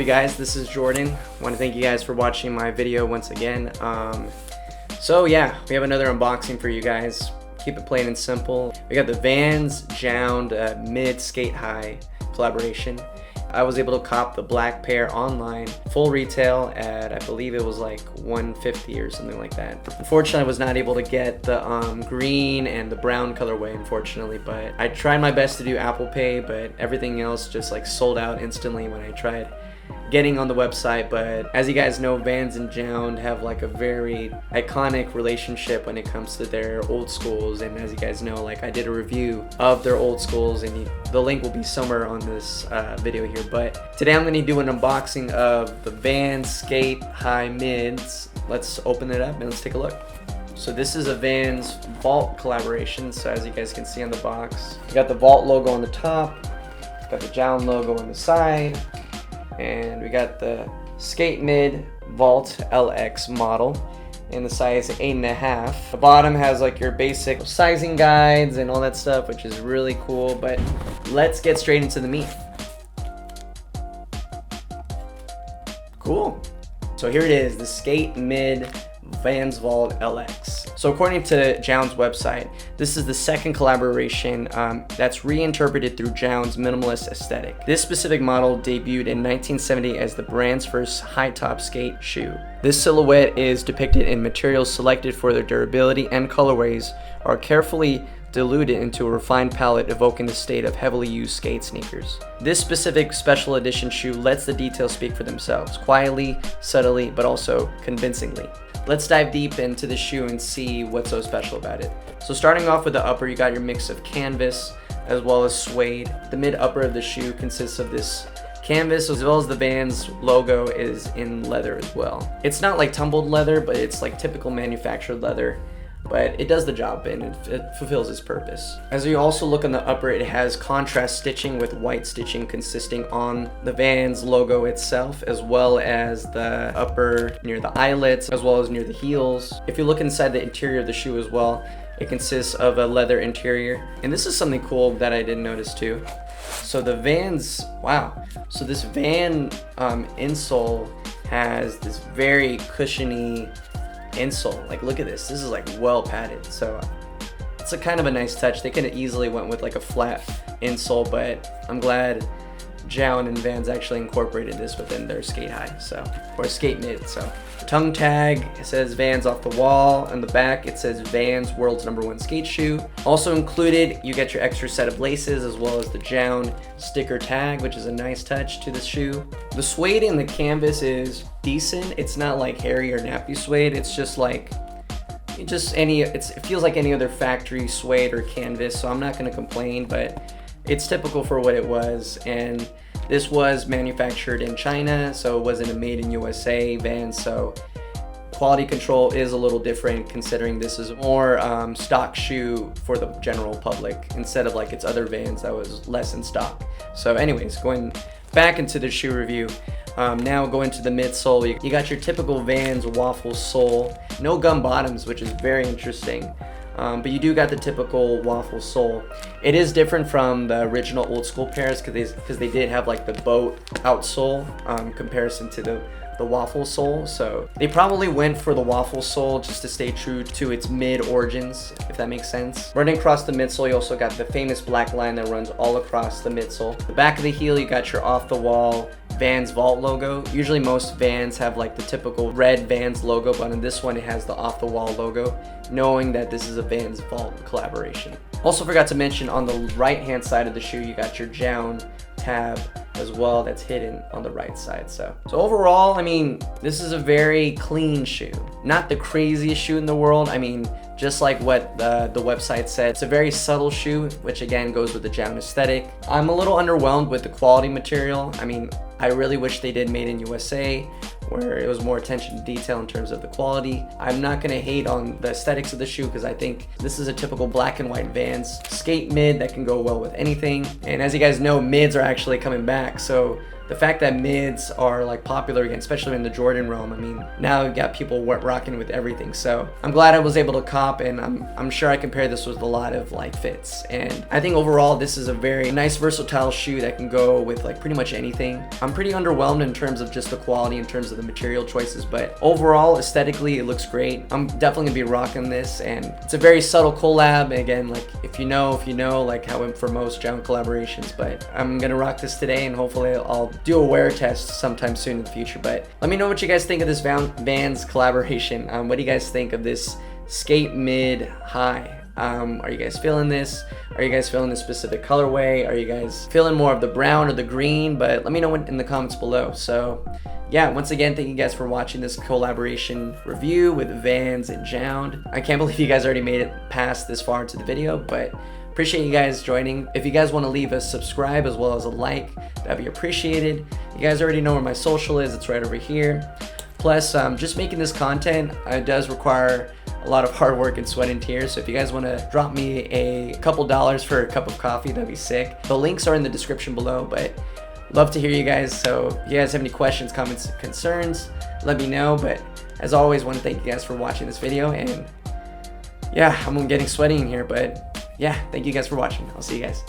you guys? This is Jordan. I want to thank you guys for watching my video once again. So yeah, we have another unboxing for you guys. Keep it plain and simple. We got the Vans Sk8-Mid Skate High collaboration. I was able to cop the black pair online, full retail at, I believe it was like $150 or something like that. Unfortunately, I was not able to get the green and the brown colorway, unfortunately, but I tried my best to do Apple Pay, but everything else just like sold out instantly when I tried getting on the website. But as you guys know, Vans and JJJJound have like a very iconic relationship when it comes to their old schools, and as you guys know, like I did a review of their old schools, and the link will be somewhere on this video here. But today I'm going to do an unboxing of the Vans Sk8-Mid's. Let's open it up and let's take a look. So this is a Vans Vault collaboration. So as you guys can see on the box, you got the Vault logo on the top, got the JJJJound logo on the side, and we got the Sk8-Mid Vault LX model in the size 8.5. The bottom has like your basic sizing guides and all that stuff, which is really cool. But let's get straight into the meat. Cool. So here it is, the Sk8-Mid Vans Vault LX. So according to JJJJound's website, this is the second collaboration that's reinterpreted through JJJJound's minimalist aesthetic. This specific model debuted in 1970 as the brand's first high-top skate shoe. This silhouette is depicted in materials selected for their durability, and colorways are carefully diluted into a refined palette, evoking the state of heavily used skate sneakers. This specific special edition shoe lets the details speak for themselves, quietly, subtly, but also convincingly. Let's dive deep into the shoe and see what's so special about it. So starting off with the upper, you got your mix of canvas as well as suede. The mid upper of the shoe consists of this canvas, as well as the Vans logo is in leather as well. It's not like tumbled leather, but it's like typical manufactured leather, but it does the job and it fulfills its purpose. As you also look on the upper, it has contrast stitching with white stitching consisting on the Vans logo itself, as well as the upper near the eyelets, as well as near the heels. If you look inside the interior of the shoe as well, it consists of a leather interior. And this is something cool that I didn't notice too. So the Vans, wow. So this Van insole has this very cushiony insole. Like look at this, this is like well padded, so it's a kind of a nice touch. They could have easily went with like a flat insole, but I'm glad JJJJound and Vans actually incorporated this within their skate high, so, or Sk8-Mid. So the tongue tag, it says Vans off the wall. On the back it says Vans world's #1 skate shoe. Also included, you get your extra set of laces as well as the JJJJound sticker tag, which is a nice touch to the shoe. The suede in the canvas is decent. It's not like hairy or nappy suede. It's just like it feels like any other factory suede or canvas, so I'm not going to complain, but it's typical for what it was. And this was manufactured in China, so it wasn't a made in USA Vans, so quality control is a little different, considering this is more stock shoe for the general public instead of like its other Vans that was less in stock. So anyways, going back into the shoe review, now go into the midsole. You got your typical Vans waffle sole, no gum bottoms, which is very interesting. But you do got the typical waffle sole. It is different from the original old school pairs because they did have like the boat outsole comparison to the waffle sole. So they probably went for the waffle sole just to stay true to its mid origins, if that makes sense. Running across the midsole, you also got the famous black line that runs all across the midsole. The back of the heel, you got your off the wall Vans Vault logo. Usually most Vans have like the typical red Vans logo, but on this one it has the off the wall logo, knowing that this is a Vans Vault collaboration. Also forgot to mention, on the right hand side of the shoe you got your JJJJound tab as well, that's hidden on the right side. So overall, I mean, this is a very clean shoe. Not the craziest shoe in the world. I mean, just like what the website said, it's a very subtle shoe, which again goes with the JJJJound aesthetic. I'm a little underwhelmed with the quality material. I mean, I really wish they did made in USA, where it was more attention to detail in terms of the quality. I'm not gonna hate on the aesthetics of the shoe because I think this is a typical black and white Vans Sk8-Mid that can go well with anything. And as you guys know, mids are actually coming back, so the fact that mids are like popular again, especially in the Jordan realm, I mean, now we've got people rocking with everything. So I'm glad I was able to cop, and I'm sure I can pair this with a lot of like fits. And I think overall this is a very nice versatile shoe that can go with like pretty much anything. I'm pretty underwhelmed in terms of just the quality, in terms of the material choices, but overall aesthetically it looks great. I'm definitely gonna be rocking this, and it's a very subtle collab. And again, like if you know, like how for most JJJJound collaborations, but I'm gonna rock this today, and hopefully I'll do a wear test sometime soon in the future. But let me know what you guys think of this Vans collaboration. What do you guys think of this Sk8-Mid high? Are you guys feeling this? Are you guys feeling this specific colorway? Are you guys feeling more of the brown or the green? But let me know in the comments below. So yeah, once again, thank you guys for watching this collaboration review with Vans and JJJJound. I can't believe you guys already made it past this far into the video, but appreciate you guys joining. If you guys want to leave a subscribe as well as a like, that'd be appreciated. You guys already know where my social is. It's right over here. Plus, just making this content does require a lot of hard work and sweat and tears. So if you guys want to drop me a couple dollars for a cup of coffee, that'd be sick. The links are in the description below, but love to hear you guys. So if you guys have any questions, comments, concerns, let me know. But as always, I want to thank you guys for watching this video. And yeah, I'm getting sweaty in here, but yeah, thank you guys for watching. I'll see you guys.